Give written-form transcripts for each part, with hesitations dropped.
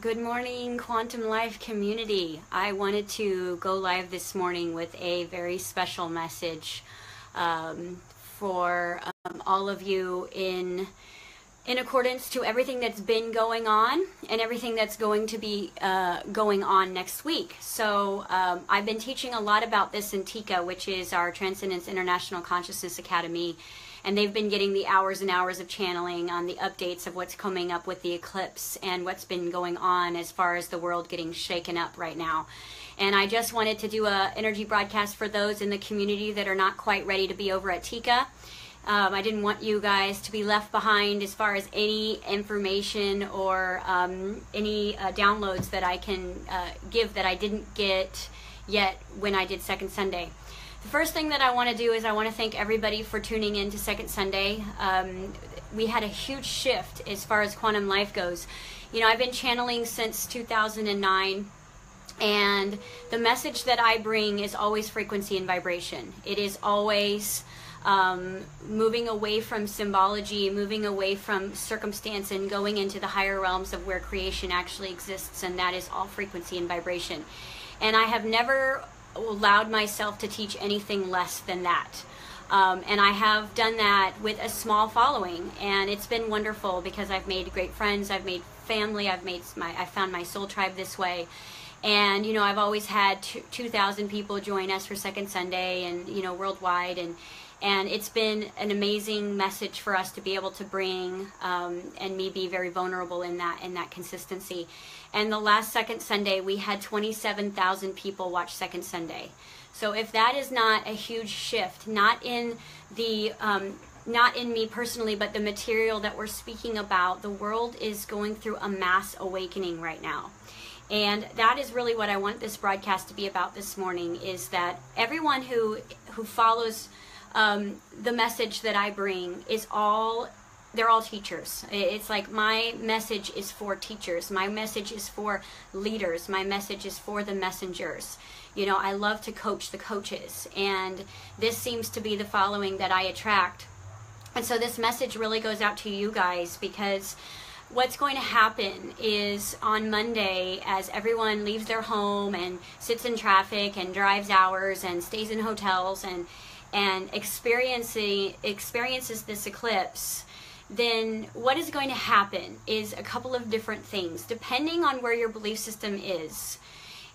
Good morning, Quantum Life community. I wanted to go live this morning with a very special message for all of you in accordance to everything that's been going on and everything that's going to be going on next week. So I've been teaching a lot about this in TICA, which is our Transcendence International Consciousness Academy. And they've been getting the hours and hours of channeling on the updates of what's coming up with the eclipse and what's been going on as far as the world getting shaken up right now. And I just wanted to do an energy broadcast for those in the community that are not quite ready to be over at TICA. I didn't want you guys to be left behind as far as any information or any downloads that I can give that I didn't get yet when I did Second Sunday. The first thing that I want to do is I want to thank everybody for tuning in to Second Sunday. We had a huge shift as far as Quantum Life goes. You know, I've been channeling since 2009, and the message that I bring is always frequency and vibration. It is always moving away from symbology, moving away from circumstance, and going into the higher realms of where creation actually exists, and that is all frequency and vibration. And I have never allowed myself to teach anything less than that. And I have done that with a small following, and it's been wonderful because I've made great friends, I've made family, I found my soul tribe this way. And you know, I've always had 2,000 people join us for Second Sunday, and you know, worldwide, and it's been an amazing message for us to be able to bring, and me be very vulnerable in that consistency. And the last Second Sunday, we had 27,000 people watch Second Sunday. So if that is not a huge shift, not in me personally, but the material that we're speaking about, the world is going through a mass awakening right now. And that is really what I want this broadcast to be about this morning, is that everyone who follows the message that I bring they're all teachers. It's like my message is for teachers. My message is for leaders. My message is for the messengers. You know, I love to coach the coaches, and this seems to be the following that I attract. And so this message really goes out to you guys, because what's going to happen is on Monday, as everyone leaves their home and sits in traffic and drives hours and stays in hotels and experiences this eclipse, then what is going to happen is a couple of different things. Depending on where your belief system is,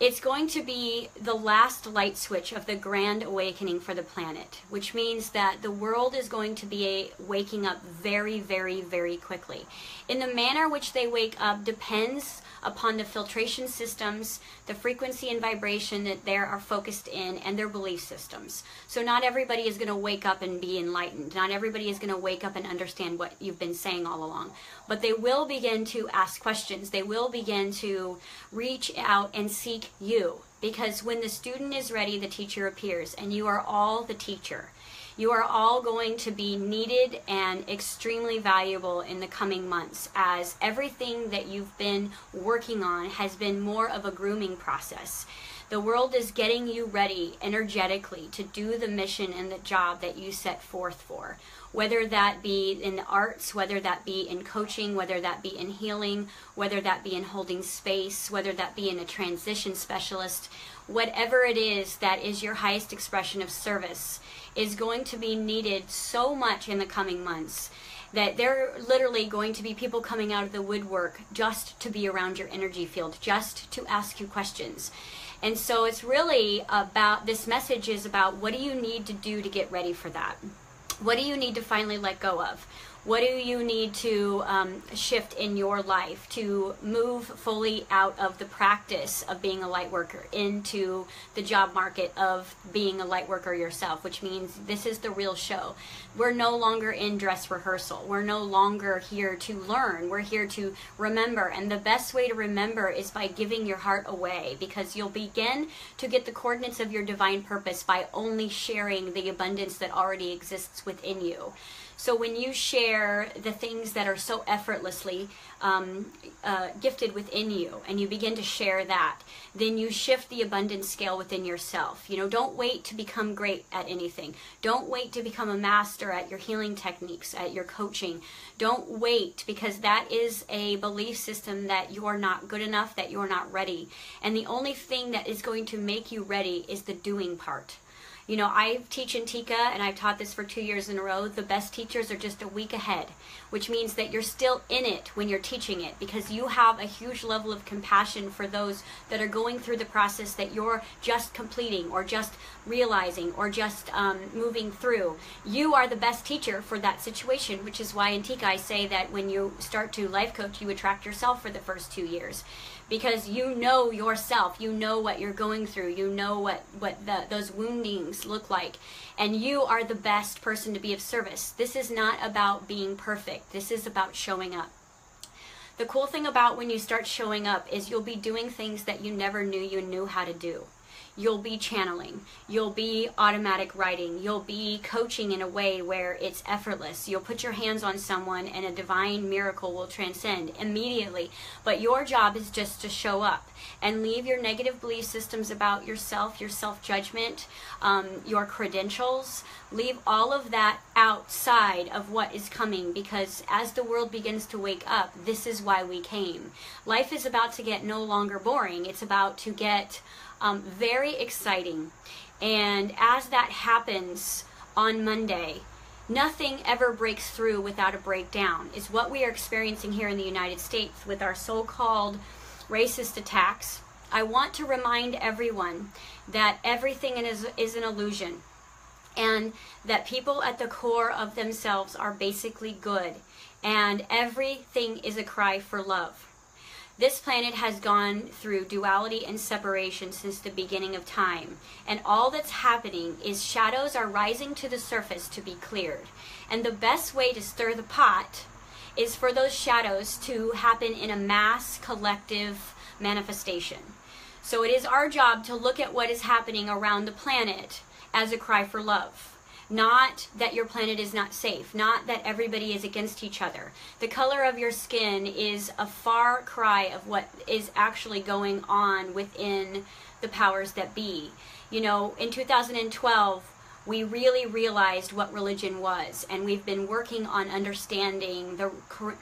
it's going to be the last light switch of the grand awakening for the planet, which means that the world is going to be waking up very, very, very quickly. In the manner which they wake up depends upon the filtration systems, the frequency and vibration that they are focused in, and their belief systems. So not everybody is going to wake up and be enlightened. Not everybody is going to wake up and understand what you've been saying all along. But they will begin to ask questions. They will begin to reach out and seek you. Because when the student is ready, the teacher appears, and you are all the teacher. You are all going to be needed and extremely valuable in the coming months, as everything that you've been working on has been more of a grooming process. The world is getting you ready energetically to do the mission and the job that you set forth for. Whether that be in the arts, whether that be in coaching, whether that be in healing, whether that be in holding space, whether that be in a transition specialist, whatever it is that is your highest expression of service is going to be needed so much in the coming months that there are literally going to be people coming out of the woodwork just to be around your energy field, just to ask you questions. And so it's really about, this message is about, what do you need to do to get ready for that? What do you need to finally let go of? What do you need to shift in your life to move fully out of the practice of being a light worker into the job market of being a light worker yourself, which means this is the real show. We're no longer in dress rehearsal. We're no longer here to learn. We're here to remember. And the best way to remember is by giving your heart away, because you'll begin to get the coordinates of your divine purpose by only sharing the abundance that already exists within you. So when you share the things that are so effortlessly gifted within you, and you begin to share that, then you shift the abundance scale within yourself. You know, don't wait to become great at anything. Don't wait to become a master at your healing techniques, at your coaching. Don't wait, because that is a belief system that you're not good enough, that you're not ready. And the only thing that is going to make you ready is the doing part. You know, I teach in Tika, and I've taught this for 2 years in a row. The best teachers are just a week ahead, which means that you're still in it when you're teaching it, because you have a huge level of compassion for those that are going through the process that you're just completing, or just realizing, or just moving through. You are the best teacher for that situation, which is why in Tika I say that when you start to life coach, you attract yourself for the first 2 years. Because you know yourself, you know what you're going through, you know what those woundings look like, and you are the best person to be of service. This is not about being perfect. This is about showing up. The cool thing about when you start showing up is you'll be doing things that you never knew you knew how to do. You'll be channeling, you'll be automatic writing, you'll be coaching in a way where it's effortless. You'll put your hands on someone and a divine miracle will transcend immediately. But your job is just to show up and leave your negative belief systems about yourself, your self-judgment, your credentials. Leave all of that outside of what is coming, because as the world begins to wake up, this is why we came. Life is about to get no longer boring. It's about to get very exciting. And as that happens on Monday, nothing ever breaks through without a breakdown. Is what we are experiencing here in the United States with our so-called racist attacks. I want to remind everyone that everything is an illusion, and that people at the core of themselves are basically good, and everything is a cry for love. This planet has gone through duality and separation since the beginning of time. And all that's happening is shadows are rising to the surface to be cleared. And the best way to stir the pot is for those shadows to happen in a mass collective manifestation. So it is our job to look at what is happening around the planet as a cry for love. Not that your planet is not safe, not that everybody is against each other. The color of your skin is a far cry of what is actually going on within the powers that be. You know, in 2012, we really realized what religion was, and we've been working on understanding the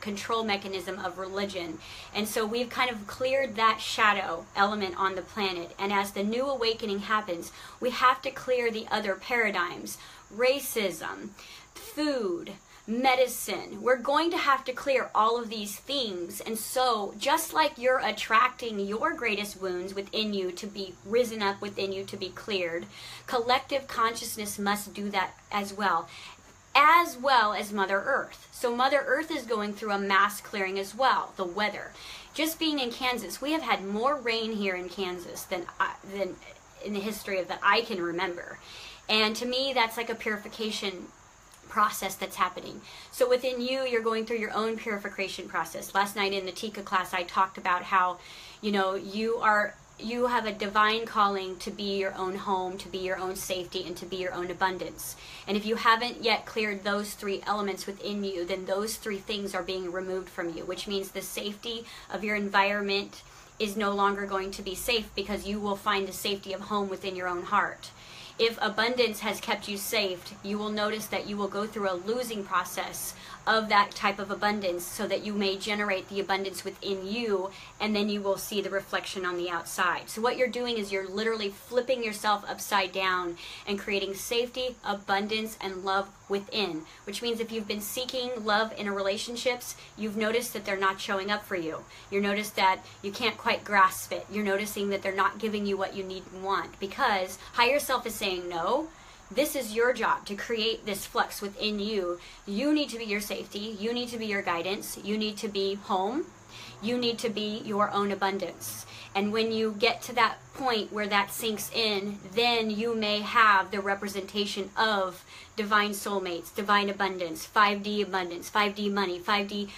control mechanism of religion. And so we've kind of cleared that shadow element on the planet. And as the new awakening happens, we have to clear the other paradigms. Racism, food, medicine. We're going to have to clear all of these things. And so just like you're attracting your greatest wounds within you to be risen up within you to be cleared, collective consciousness must do that as well as Mother Earth. So Mother Earth is going through a mass clearing as well. The weather. Just being in Kansas, we have had more rain here in Kansas than in the history of that I can remember. And to me, that's like a purification process that's happening. So within you, you're going through your own purification process. Last night in the Tika class, I talked about how, you know, you have a divine calling to be your own home, to be your own safety, and to be your own abundance. And if you haven't yet cleared those 3 elements within you, then those 3 things are being removed from you, which means the safety of your environment is no longer going to be safe, because you will find the safety of home within your own heart. If abundance has kept you safe, you will notice that you will go through a losing process of that type of abundance, so that you may generate the abundance within you, and then you will see the reflection on the outside. So what you're doing is you're literally flipping yourself upside down and creating safety, abundance, and love within, which means if you've been seeking love in relationships, you've noticed that they're not showing up for you. You notice that you can't quite grasp it. You're noticing that they're not giving you what you need and want, because higher self is saying no. This is your job to create this flux within you. You need to be your safety. You need to be your guidance. You need to be home. You need to be your own abundance. And when you get to that point where that sinks in, then you may have the representation of divine soulmates, divine abundance, 5D money, 5D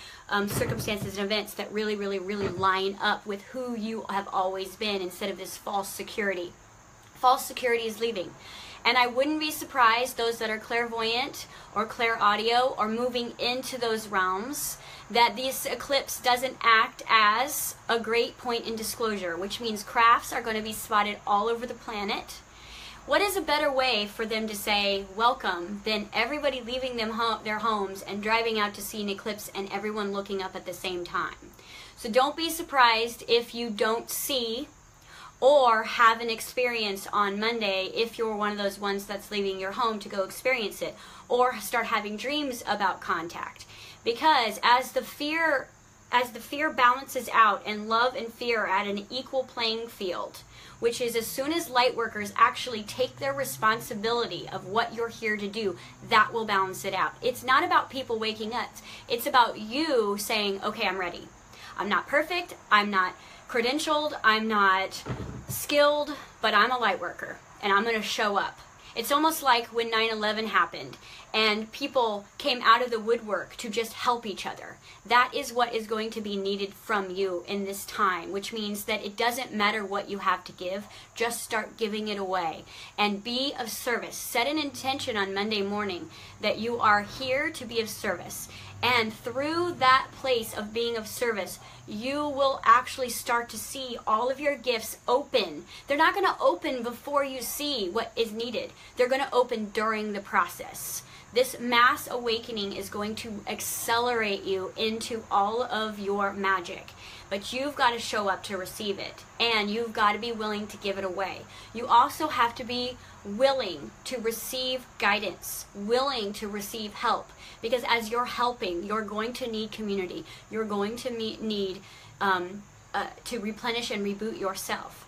circumstances and events that really, really, really line up with who you have always been, instead of this false security. False security is leaving. And I wouldn't be surprised, those that are clairvoyant or clairaudio or moving into those realms, that this eclipse doesn't act as a great point in disclosure, which means crafts are going to be spotted all over the planet. What is a better way for them to say welcome than everybody leaving their homes and driving out to see an eclipse and everyone looking up at the same time? So don't be surprised if you don't see or have an experience on Monday if you're one of those ones that's leaving your home to go experience it, or start having dreams about contact. Because as the fear balances out and love and fear are at an equal playing field, which is as soon as light workers actually take their responsibility of what you're here to do, that will balance it out. It's not about people waking up. It's about you saying, okay, I'm ready. I'm not perfect. I'm not credentialed. I'm not skilled, but I'm a light worker and I'm going to show up. It's almost like when 9/11 happened and people came out of the woodwork to just help each other. That is what is going to be needed from you in this time, which means that it doesn't matter what you have to give, just start giving it away and be of service. Set an intention on Monday morning that you are here to be of service. And through that place of being of service, you will actually start to see all of your gifts open. They're not going to open before you see what is needed. They're going to open during the process. This mass awakening is going to accelerate you into all of your magic. But you've got to show up to receive it. And you've got to be willing to give it away. You also have to be willing to receive guidance, willing to receive help. Because as you're helping, you're going to need community. You're going to need to replenish and reboot yourself.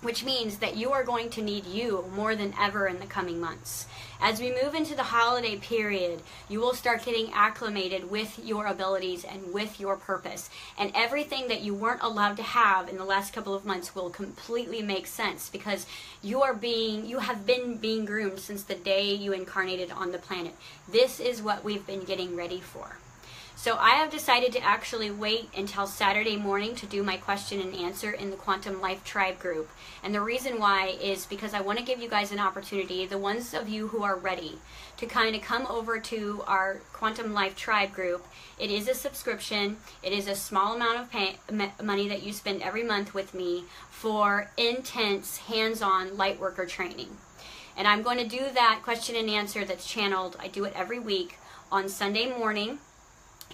Which means that you are going to need you more than ever in the coming months. As we move into the holiday period, you will start getting acclimated with your abilities and with your purpose. And everything that you weren't allowed to have in the last couple of months will completely make sense, because you have been being groomed since the day you incarnated on the planet. This is what we've been getting ready for. So I have decided to actually wait until Saturday morning to do my question and answer in the Quantum Life Tribe group. And the reason why is because I want to give you guys an opportunity, the ones of you who are ready, to kind of come over to our Quantum Life Tribe group. It is a subscription. It is a small amount of money that you spend every month with me for intense hands-on light worker training. And I'm going to do that question and answer that's channeled. I do it every week on Sunday morning,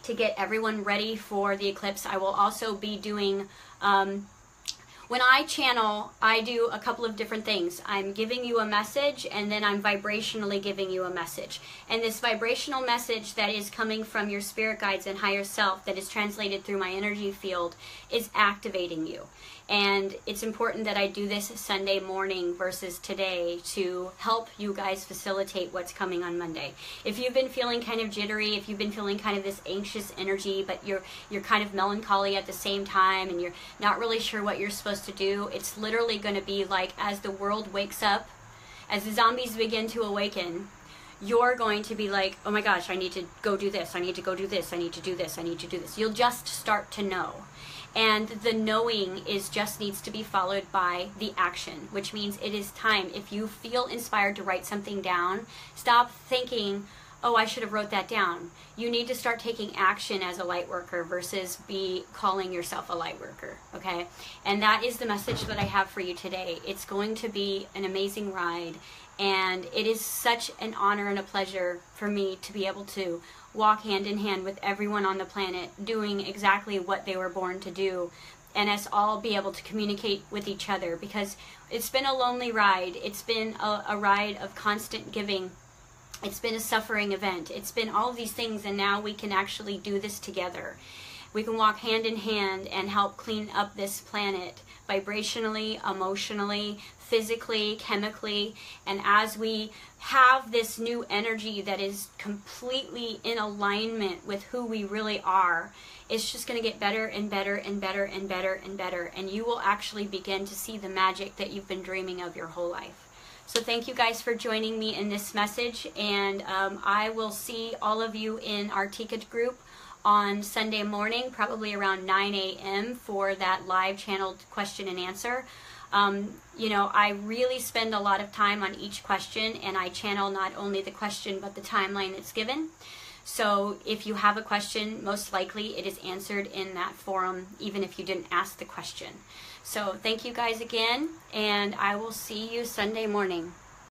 to get everyone ready for the eclipse. I will also be doing, when I channel, I do a couple of different things. I'm giving you a message, and then I'm vibrationally giving you a message. And this vibrational message that is coming from your spirit guides and higher self, that is translated through my energy field, is activating you. And it's important that I do this Sunday morning versus today to help you guys facilitate what's coming on Monday. If you've been feeling kind of jittery, if you've been feeling kind of this anxious energy, but you're kind of melancholy at the same time, and you're not really sure what you're supposed to do, it's literally going to be like, as the world wakes up, as the zombies begin to awaken, you're going to be like, oh my gosh, I need to go do this, I need to go do this, I need to do this, I need to do this. You'll just start to know. And the knowing just needs to be followed by the action, which means it is time. If you feel inspired to write something down, stop thinking, oh, I should have wrote that down. You need to start taking action as a light worker versus be calling yourself a light worker, okay? And that is the message that I have for you today. It's going to be an amazing ride, and it is such an honor and a pleasure for me to be able to walk hand in hand with everyone on the planet doing exactly what they were born to do, and us all be able to communicate with each other, because it's been a lonely ride. It's been a ride of constant giving. It's been a suffering event. It's been all of these things, and now we can actually do this together. We can walk hand in hand and help clean up this planet vibrationally, emotionally, physically, chemically. And as we have this new energy that is completely in alignment with who we really are, it's just going to get better and better and better and better and better. And you will actually begin to see the magic that you've been dreaming of your whole life. So thank you guys for joining me in this message, and I will see all of you in our ticket group on Sunday morning, probably around 9 a.m. for that live channeled question and answer. You know, I really spend a lot of time on each question, and I channel not only the question but the timeline that's given. So if you have a question, most likely it is answered in that forum, even if you didn't ask the question. So thank you guys again, and I will see you Sunday morning.